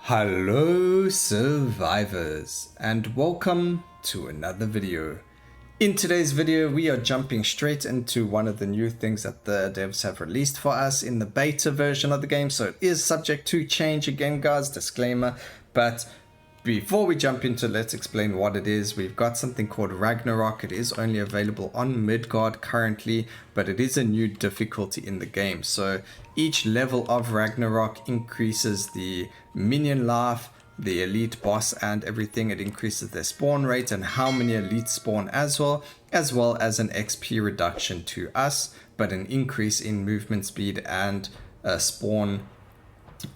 Hello survivors, and welcome to another video. In today's video we are jumping straight into one of the new things that the devs have released for us in the beta version of the game, so it is subject to change again guys, disclaimer. But before we jump into it, let's explain what it is. We've got something called Ragnarok. It is only available on Midgard currently, but it is a new difficulty in the game. So each level of Ragnarok increases the minion life, the elite boss and everything. It increases their spawn rate and how many elites spawn as well as an XP reduction to us, but an increase in movement speed and a spawn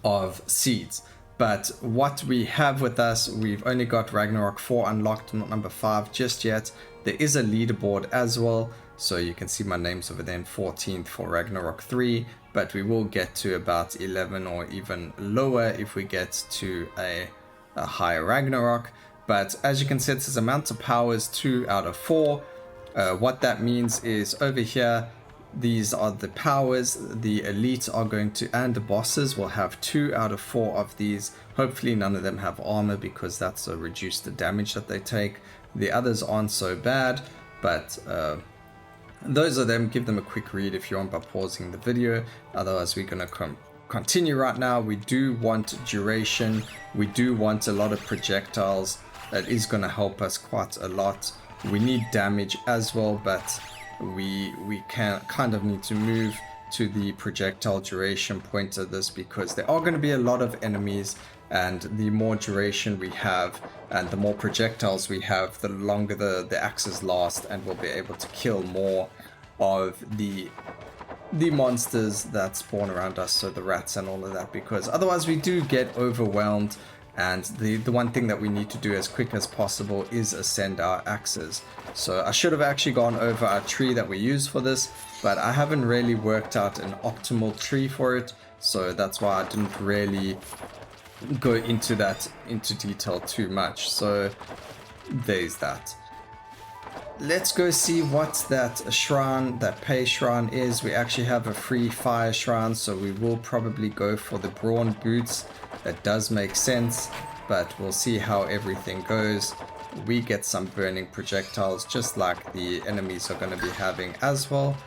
of seeds. But what we have with us, we've only got Ragnarok 4 unlocked, not number 5 just yet. There is a leaderboard as well, so you can see my name's over there in 14th for Ragnarok 3, but we will get to about 11 or even lower if we get to a higher Ragnarok. But as you can see, it says amount of powers 2 out of 4. What that means is over here, these are the powers. The elites are going to, and the bosses will have 2 out of 4 of these. Hopefully none of them have armor because that's a reduced the damage that they take. The others aren't so bad, but those are them. Give them a quick read if you want by pausing the video. Otherwise we're going to continue right now. We do want duration. We do want a lot of projectiles. That is going to help us quite a lot. We need damage as well, but we can kind of need to move to the projectile duration point of this because there are going to be a lot of enemies, and the more duration we have and the more projectiles we have, the longer the axes last, and we'll be able to kill more of the monsters that spawn around us, so the rats and all of that, because otherwise we do get overwhelmed. And the one thing that we need to do as quick as possible is ascend our axes. So I should have actually gone over our tree that we use for this, but I haven't really worked out an optimal tree for it, so that's why I didn't really go into detail too much. So there's that. Let's go see what that shrine, that pay shrine is. We actually have a free fire shrine, so we will probably go for the brawn boots. That does make sense, but we'll see how everything goes. We get some burning projectiles just like the enemies are going to be having as well.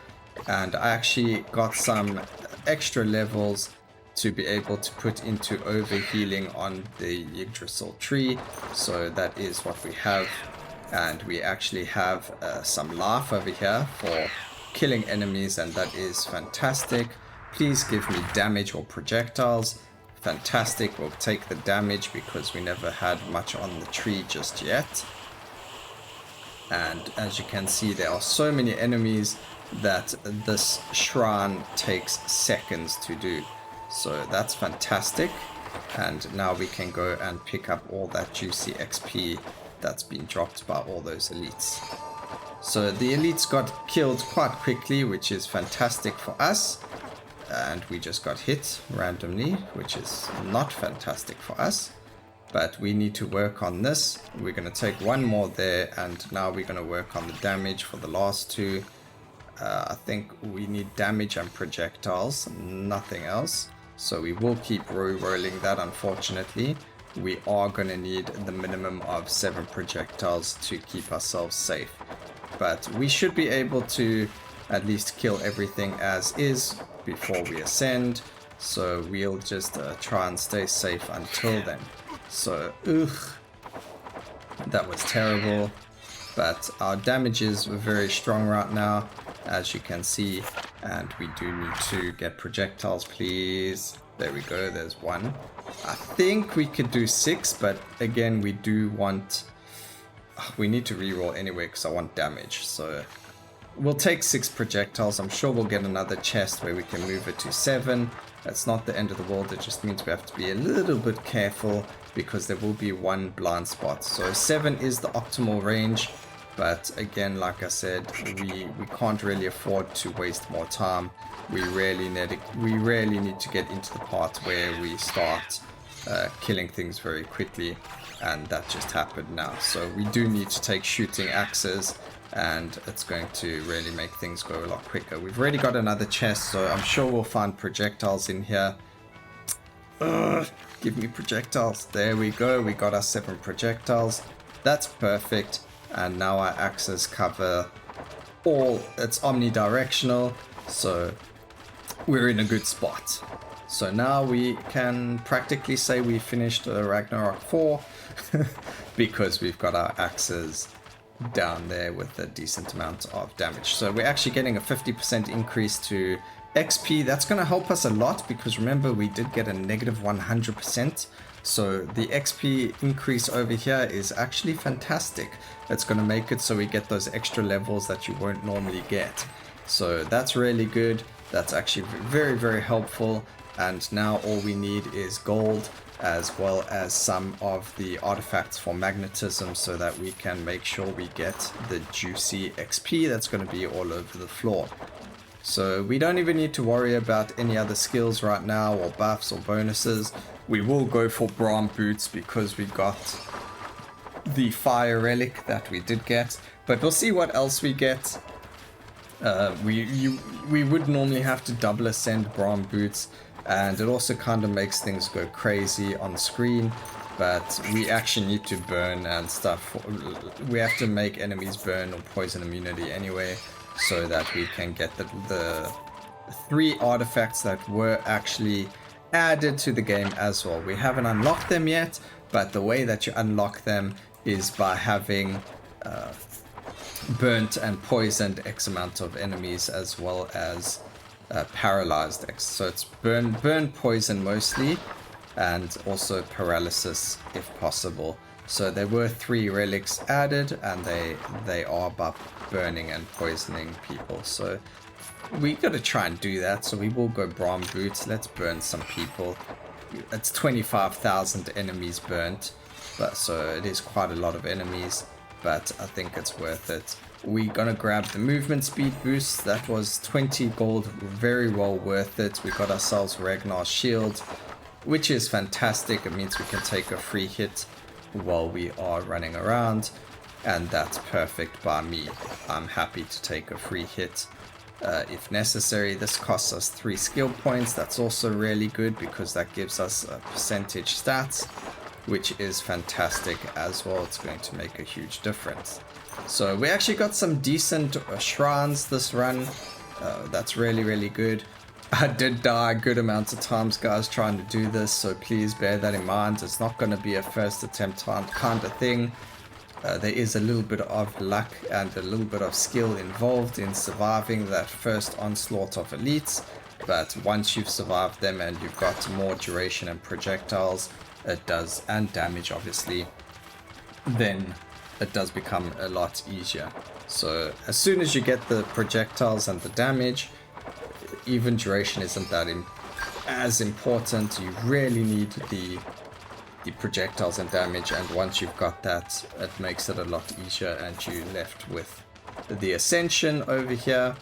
And I actually got some extra levels to be able to put into overhealing on the Yggdrasil tree. So that is what we have. And we actually have some life over here for killing enemies, and that is fantastic. Please give me damage or projectiles. Fantastic, we'll take the damage because we never had much on the tree just yet. And as you can see, there are so many enemies that this shrine takes seconds to do. So that's fantastic. And now we can go and pick up all that juicy XP that's been dropped by all those elites. So the elites got killed quite quickly, which is fantastic for us. And we just got hit randomly, which is not fantastic for us. But we need to work on this. We're going to take one more there, and now we're going to work on the damage for the last 2. I think we need damage and projectiles, nothing else. So we will keep rolling that, unfortunately. We are going to need the minimum of 7 projectiles to keep ourselves safe. But we should be able to at least kill everything as is before we ascend, so we'll just try and stay safe until then. So that was terrible, but our damages were very strong right now, as you can see, and we do need to get projectiles, please. There we go, there's 1. I think we could do 6, but again we do want, we need to reroll anyway because I want damage, so we'll take 6 projectiles. I'm sure we'll get another chest where we can move it to 7. That's not the end of the world. It just means we have to be a little bit careful because there will be 1 blind spot. So 7 is the optimal range. But again, like I said, we can't really afford to waste more time. We really need to get into the part where we start killing things very quickly. And that just happened now. So we do need to take shooting axes, and it's going to really make things go a lot quicker. We've already got another chest, so I'm sure we'll find projectiles in here. Give me projectiles. There we go. We got our 7 projectiles. That's perfect. And now our axes cover all. It's omnidirectional. So we're in a good spot. So now we can practically say we finished Ragnarok 4 because we've got our axes down there with a decent amount of damage. So we're actually getting a 50% increase to XP. That's going to help us a lot because remember we did get a negative 100%. So the XP increase over here is actually fantastic. It's going to make it so we get those extra levels that you won't normally get. So that's really good. That's actually very, very helpful. And now all we need is gold as well as some of the artifacts for magnetism so that we can make sure we get the juicy XP that's going to be all over the floor. So we don't even need to worry about any other skills right now or buffs or bonuses. We will go for Brahm boots because we got the fire relic that we did get, but we'll see what else we get. We would normally have to double ascend Brahm boots, and it also kind of makes things go crazy on screen, but we actually need to burn and stuff. We have to make enemies burn or poison immunity anyway, so that we can get the 3 artifacts that were actually added to the game as well. We haven't unlocked them yet, but the way that you unlock them is by having burnt and poisoned X amount of enemies as well as paralyzed X. So it's burn, poison mostly, and also paralysis if possible. So there were 3 relics added, and they are about burning and poisoning people. So we gotta try and do that. So we will go Brahm boots. Let's burn some people. It's 25,000 enemies burnt, but so it is quite a lot of enemies, but I think it's worth it. We're gonna grab the movement speed boost. That was 20 gold, very well worth it. We got ourselves Ragnar's shield, which is fantastic. It means we can take a free hit while we are running around, and that's perfect by me. I'm happy to take a free hit if necessary. This costs us 3 skill points. That's also really good because that gives us a percentage stats, which is fantastic as well. It's going to make a huge difference. So we actually got some decent shrines this run. That's really, really good. I did die a good amount of times, guys, trying to do this, so please bear that in mind. It's not going to be a first attempt kind of thing. There is a little bit of luck and a little bit of skill involved in surviving that first onslaught of elites, but once you've survived them and you've got more duration and projectiles, it does, and damage obviously, then it does become a lot easier. So as soon as you get the projectiles and the damage, even duration isn't that as important. You really need the projectiles and damage, and once you've got that, it makes it a lot easier, and you're left with the ascension over here,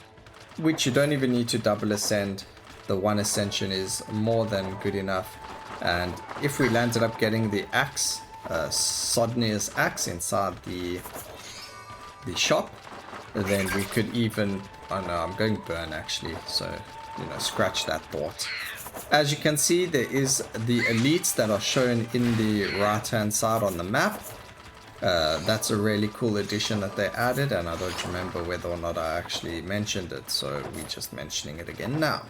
which you don't even need to double ascend. The 1 ascension is more than good enough. And if we landed up getting the axe, Sodnir's axe inside the shop, then we could even, oh no, I'm going burn actually, so scratch that thought. As you can see, there is the elites that are shown in the right hand side on the map. That's a really cool addition that they added, and I don't remember whether or not I actually mentioned it, so we're just mentioning it again now,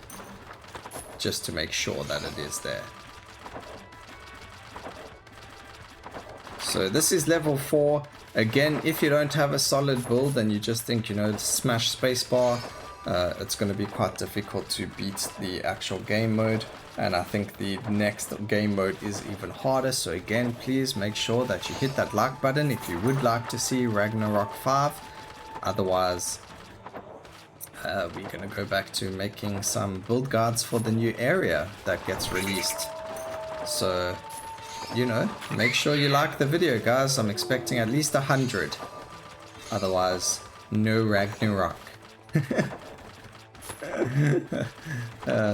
just to make sure that it is there. So this is level 4. Again, if you don't have a solid build and you just think, smash spacebar, it's going to be quite difficult to beat the actual game mode. And I think the next game mode is even harder. So again, please make sure that you hit that like button if you would like to see Ragnarok 5. Otherwise, we're going to go back to making some build guides for the new area that gets released. So, make sure you like the video, guys. I'm expecting at least 100. Otherwise, no Ragnarok.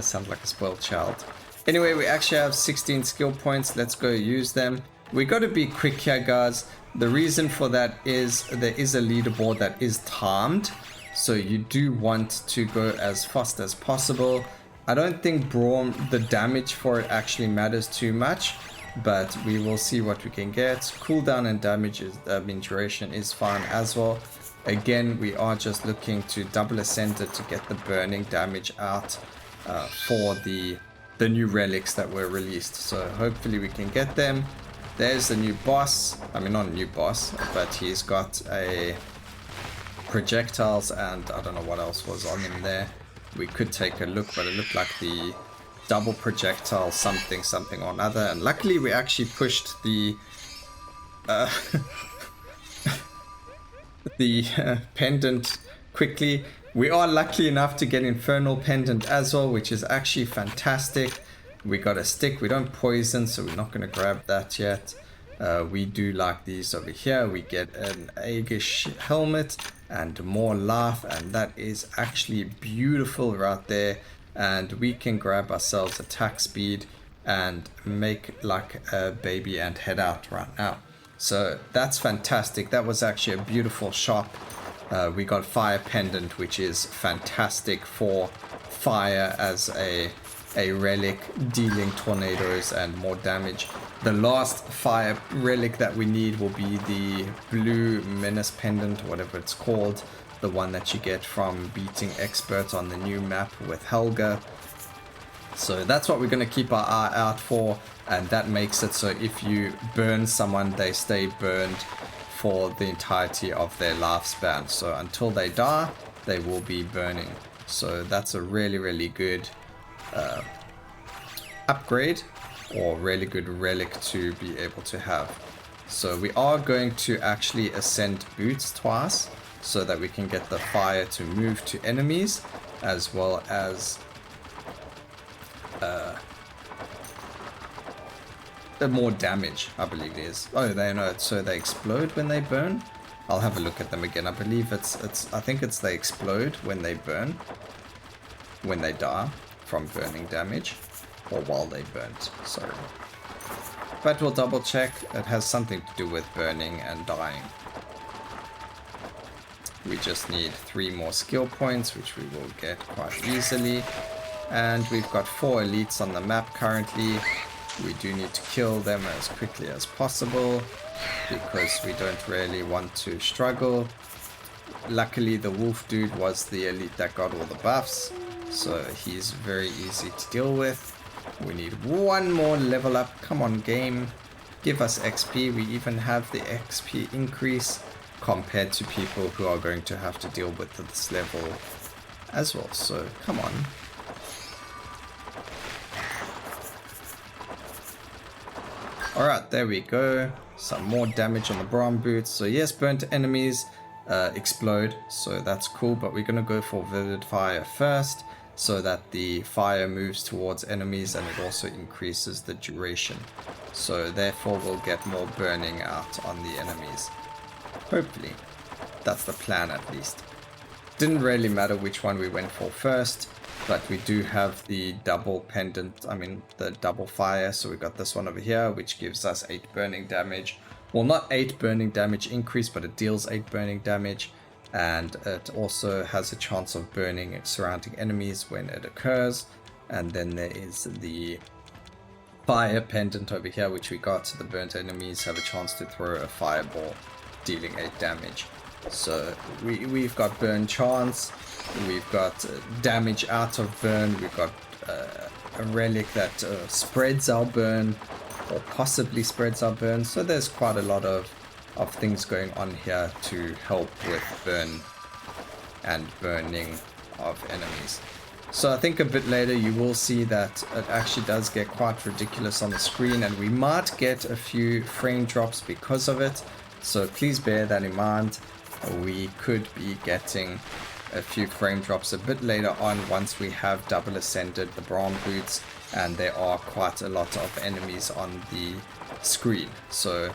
Sounds like a spoiled child. Anyway, we actually have 16 skill points. Let's go use them. We got to be quick here, guys. The reason for that is there is a leaderboard that is timed. So you do want to go as fast as possible. I don't think Braum, the damage for it actually matters too much, but we will see what we can get. Cooldown and damage is, duration is fine as well. Again, we are just looking to double ascend it to get the burning damage out for the new relics that were released. So hopefully we can get them. There's the new boss. I mean, not a new boss, but he's got a projectiles and I don't know what else was on him there. We could take a look, but it looked like the double projectile something or another. And luckily we actually pushed the pendant quickly. We are lucky enough to get Infernal Pendant as well, which is actually fantastic. We got a stick. We don't poison, so we're not going to grab that yet. We do like these over here. We get an Aegis helmet and more life, and that is actually beautiful right there. And we can grab ourselves attack speed and make like a baby and head out right now. So that's fantastic. That was actually a beautiful shop. We got Fire Pendant, which is fantastic for fire as a relic, dealing tornadoes and more damage. The last fire relic that we need will be the Blue Menace Pendant, whatever it's called, the one that you get from beating Expert on the new map with Helga. So that's what we're going to keep our eye out for, and that makes it so if you burn someone, they stay burned for the entirety of their lifespan. So until they die, they will be burning. So that's a really good upgrade, or really good relic to be able to have. So we are going to actually ascend boots twice so that we can get the fire to move to enemies, as well as more damage, I believe it is. Oh, they know it, so they explode when they burn. I'll have a look at them again. I believe I think it's they explode when they burn, when they die from burning damage, or while they burnt, sorry. But we'll double check. It has something to do with burning and dying. We just need 3 more skill points, which we will get quite easily. And we've got 4 elites on the map currently. We do need to kill them as quickly as possible, because we don't really want to struggle. Luckily the wolf dude was the elite that got all the buffs, so he's very easy to deal with. We need 1 more level up. Come on, game, give us XP. We even have the XP increase compared to people who are going to have to deal with this level as well, so come on. Alright, there we go. Some more damage on the Braum boots. So yes, burnt enemies explode, so that's cool, but we're going to go for Vivid Fire first, so that the fire moves towards enemies and it also increases the duration. So therefore we'll get more burning out on the enemies. Hopefully. That's the plan at least. Didn't really matter which one we went for first, but we do have the double pendant, the double fire. So we got this one over here, which gives us 8 burning damage. Well, not 8 burning damage increase, but it deals 8 burning damage. And it also has a chance of burning surrounding enemies when it occurs. And then there is the fire pendant over here, which we got. So the burnt enemies have a chance to throw a fireball, dealing 8 damage. So we've got burn chance, we've got damage out of burn, we've got a relic that spreads our burn, or possibly spreads our burn. So there's quite a lot of things going on here to help with burn and burning of enemies. So I think a bit later you will see that it actually does get quite ridiculous on the screen, and we might get a few frame drops because of it. So please bear that in mind. We could be getting a few frame drops a bit later on once we have double ascended the Braum boots and there are quite a lot of enemies on the screen. So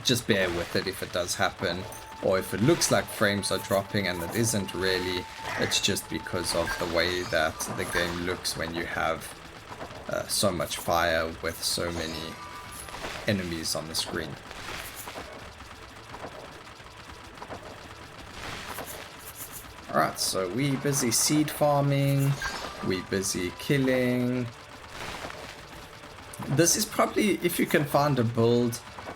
just bear with it if it does happen, or if it looks like frames are dropping and it isn't really, it's just because of the way that the game looks when you have so much fire with so many enemies on the screen. Alright, so we busy seed farming. We busy killing. This is probably, if you can find a build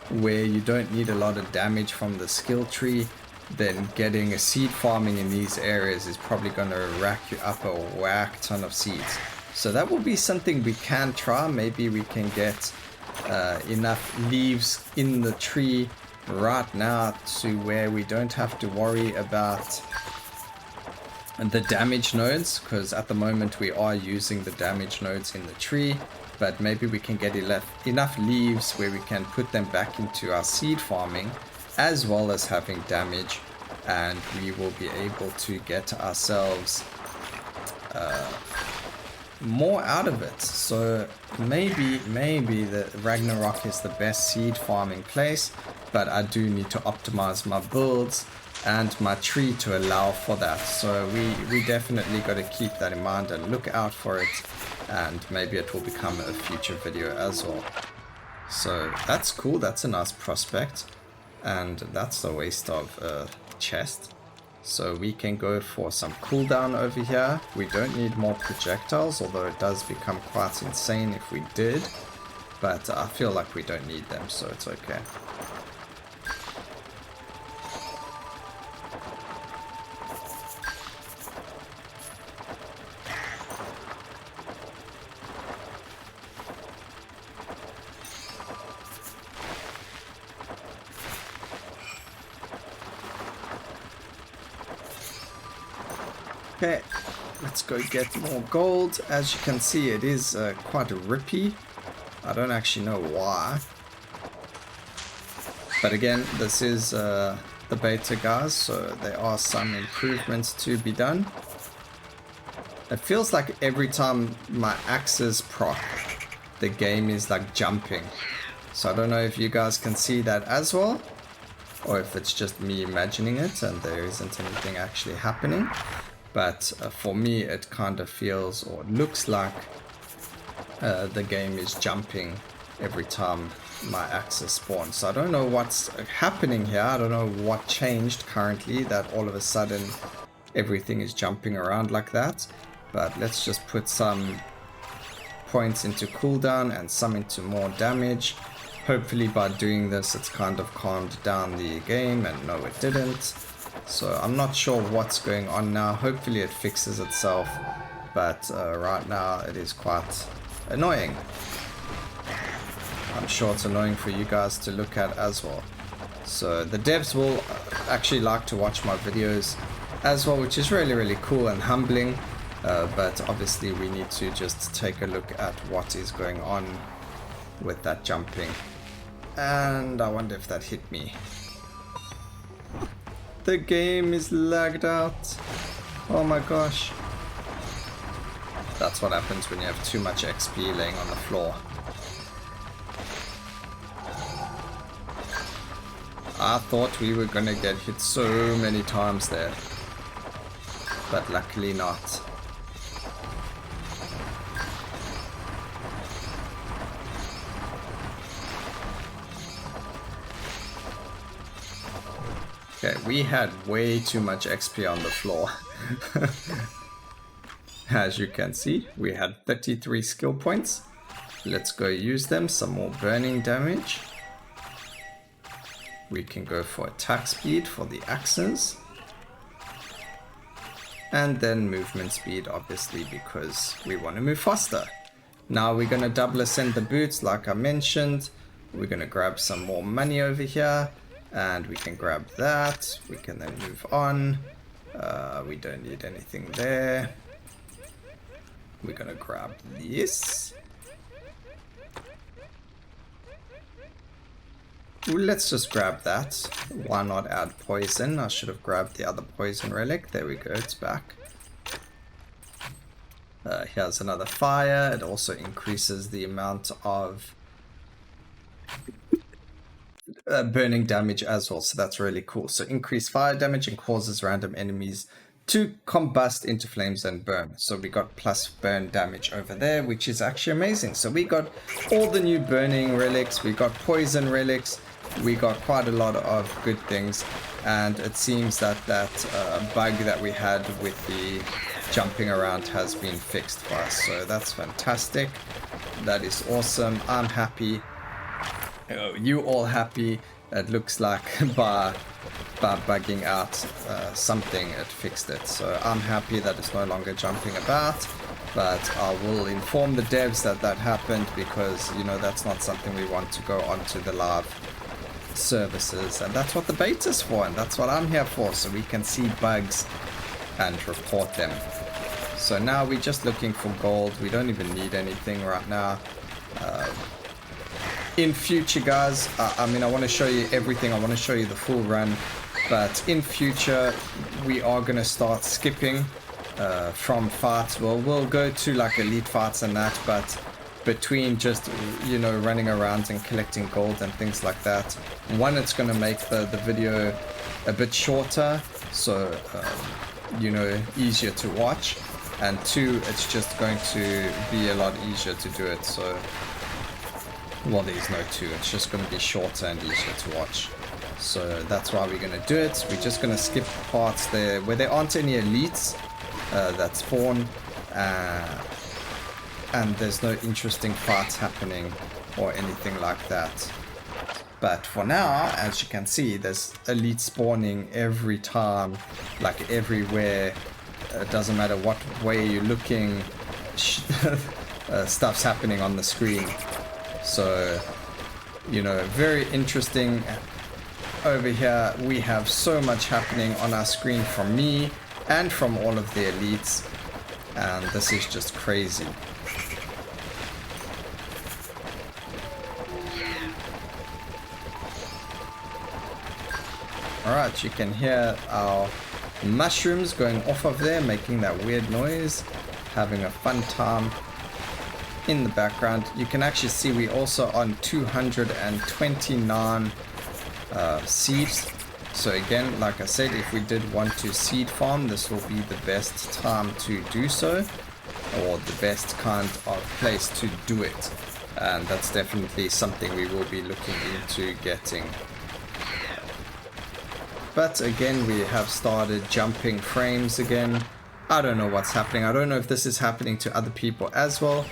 where you don't need a lot of damage from the skill tree, then getting a seed farming in these areas is probably going to rack you up a whack ton of seeds. So that will be something we can try. Maybe we can get enough leaves in the tree right now to where we don't have to worry about the damage nodes, because at the moment we are using the damage nodes in the tree, but maybe we can get enough leaves where we can put them back into our seed farming as well as having damage, and we will be able to get ourselves more out of it. So maybe the Ragnarok is the best seed farming place, but I do need to optimize my builds and my tree to allow for that. So we definitely got to keep that in mind and look out for it, and maybe it will become a future video as well. So that's cool. That's a nice prospect, and that's a waste of a chest. So we can go for some cooldown over here. We don't need more projectiles, although it does become quite insane if we did, but I feel like we don't need them, so it's okay. Okay, let's go get more gold. As you can see, it is quite rippy. I don't actually know why. But again, this is the beta, guys, so there are some improvements to be done. It feels like every time my axes proc, the game is like jumping. So I don't know if you guys can see that as well, or if it's just me imagining it and there isn't anything actually happening. But for me, it kind of feels or looks like the game is jumping every time my axes spawn. So I don't know what's happening here. I don't know what changed currently that all of a sudden everything is jumping around like that. But let's just put some points into cooldown and some into more damage. Hopefully by doing this, it's kind of calmed down the game, and no, it didn't. So I'm not sure what's going on now. Hopefully it fixes itself, but right now it is quite annoying. I'm sure it's annoying for you guys to look at as well. So the devs will actually like to watch my videos as well, which is really, really cool and humbling. But obviously we need to just take a look at what is going on with that jumping. And I wonder if that hit me. The game is lagged out. Oh my gosh. That's what happens when you have too much XP laying on the floor. I thought we were gonna get hit so many times there, but luckily not. Okay, we had way too much XP on the floor. As you can see, we had 33 skill points. Let's go use them. Some more burning damage. We can go for attack speed for the axes. And then movement speed, obviously, because we want to move faster. Now we're going to double ascend the boots, like I mentioned. We're going to grab some more money over here. And we can grab that. We can then move on. We don't need anything there. We're gonna grab this. Ooh, let's just grab that. Why not add poison? I should have grabbed the other poison relic. There we go, it's back. Here's another fire. It also increases the amount of burning damage as well, so that's really cool. So increased fire damage and causes random enemies to combust into flames and burn. So we got plus burn damage over there, which is actually amazing. So we got all the new burning relics, we got poison relics, we got quite a lot of good things. And it seems that that bug that we had with the jumping around has been fixed for us. So that's fantastic. That is awesome. I'm happy. Oh, you all happy? It looks like by bugging out something, it fixed it. So I'm happy that it's no longer jumping about. But I will inform the devs that that happened, because, you know, that's not something we want to go onto the live services. And that's what the beta's for, and that's what I'm here for, so we can see bugs and report them. So now we're just looking for gold. We don't even need anything right now. In future, guys, I mean, I want to show you everything. I want to show you the full run. But in future, we are going to start skipping from fights. We'll go to like elite fights and that, but between just, you know, running around and collecting gold and things like that, one, it's going to make the video a bit shorter, so you know, easier to watch, and two, it's just going to be a lot easier to do it. So, well, there's no two, it's just going to be shorter and easier to watch. So that's why we're going to do it. We're just going to skip parts there where there aren't any elites that spawn, and there's no interesting fights happening or anything like that. But for now, as you can see, there's elite spawning every time, like everywhere. It doesn't matter what way you're looking, stuff's happening on the screen. So, you know, very interesting. Over here, we have so much happening on our screen from me and from all of the elites, and this is just crazy. Alright, you can hear our mushrooms going off of there, making that weird noise, having a fun time in the background. You can actually see we also on 229 seeds. So again, like I said, if we did want to seed farm, this will be the best time to do so, or the best kind of place to do it. And that's definitely something we will be looking into getting. But again, we have started jumping frames again. I don't know what's happening. I don't know if this is happening to other people as well.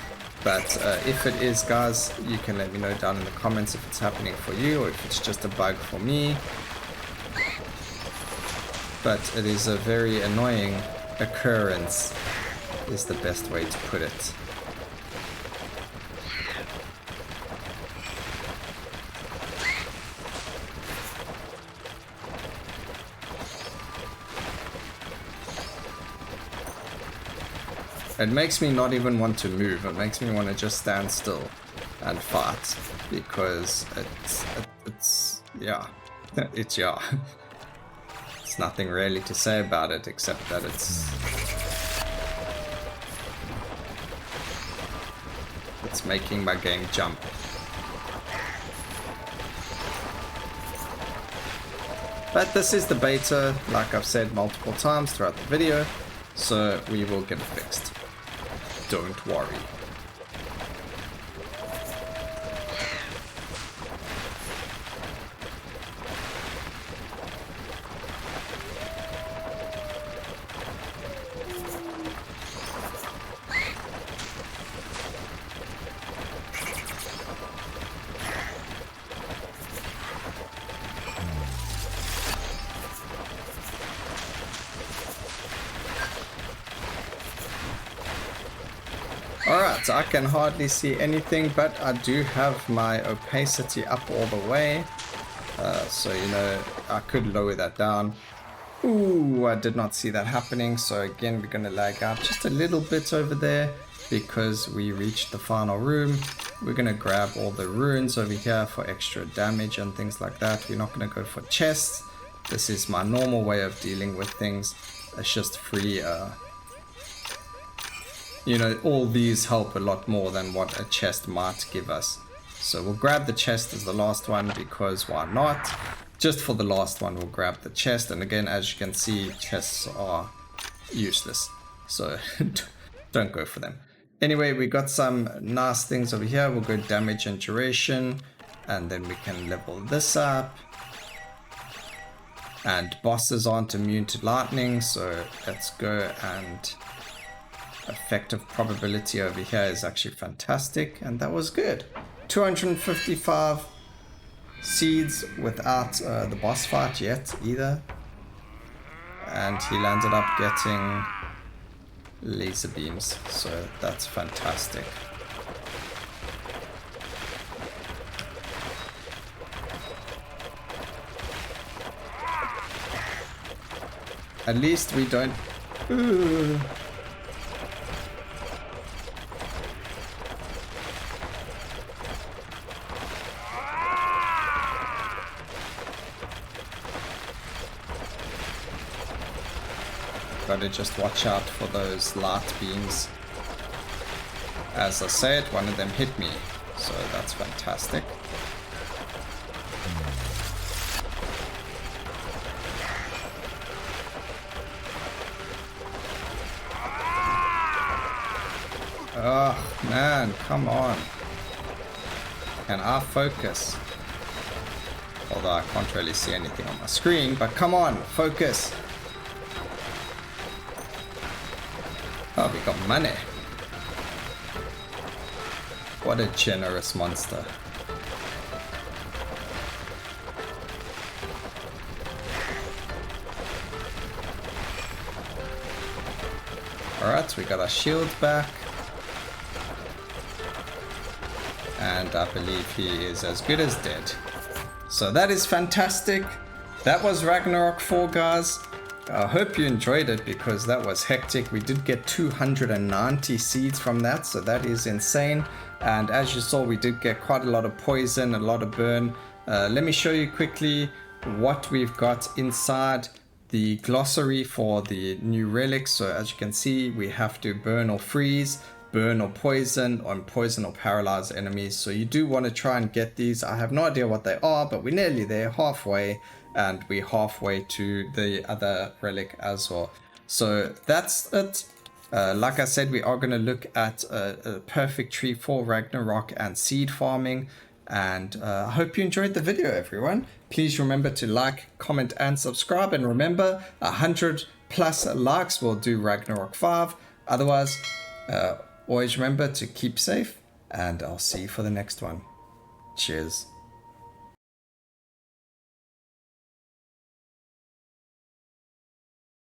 But if it is, guys, you can let me know down in the comments if it's happening for you or if it's just a bug for me. But it is a very annoying occurrence, is the best way to put it. It makes me not even want to move. It makes me want to just stand still and fight, because it's yeah. It's nothing really to say about it except that it's making my game jump. But this is the beta, like I've said multiple times throughout the video, so we will get it fixed. Don't worry. Alright, so I can hardly see anything, but I do have my opacity up all the way. So, you know, I could lower that down. Ooh, I did not see that happening. So again, we're going to lag out just a little bit over there because we reached the final room. We're going to grab all the runes over here for extra damage and things like that. We're not going to go for chests. This is my normal way of dealing with things. It's just free, you know, all these help a lot more than what a chest might give us. So we'll grab the chest as the last one, because why not? Just for the last one, we'll grab the chest. And again, as you can see, chests are useless, so don't go for them. Anyway, we got some nice things over here. We'll go damage and duration, and then we can level this up. And bosses aren't immune to lightning, so let's go and effective probability over here is actually fantastic, and that was good. 255 seeds without the boss fight yet either, and he landed up getting laser beams, so that's fantastic. At least we don't... Gotta just watch out for those light beams. As I said, one of them hit me, so that's fantastic. Oh man, come on. Can I focus? Although I can't really see anything on my screen, but come on, focus. Oh, we got money. What a generous monster. Alright, we got our shield back. And I believe he is as good as dead. So that is fantastic. That was Ragnarok 4, guys. I hope you enjoyed it because that was hectic. We did get 290 seeds from that, so that is insane. And as you saw, we did get quite a lot of poison, a lot of burn. Let me show you quickly what we've got inside the glossary for the new relics. So as you can see, we have to burn or freeze, burn or poison or paralyze enemies. So you do want to try and get these. I have no idea what they are, but we're nearly there, halfway, and we're halfway to the other relic as well. So that's it. Like I said, we are going to look at a perfect tree for Ragnarok and seed farming. And I hope you enjoyed the video, everyone. Please remember to like, comment, and subscribe. And remember, 100+ likes will do Ragnarok 5. Otherwise, always remember to keep safe, and I'll see you for the next one. Cheers.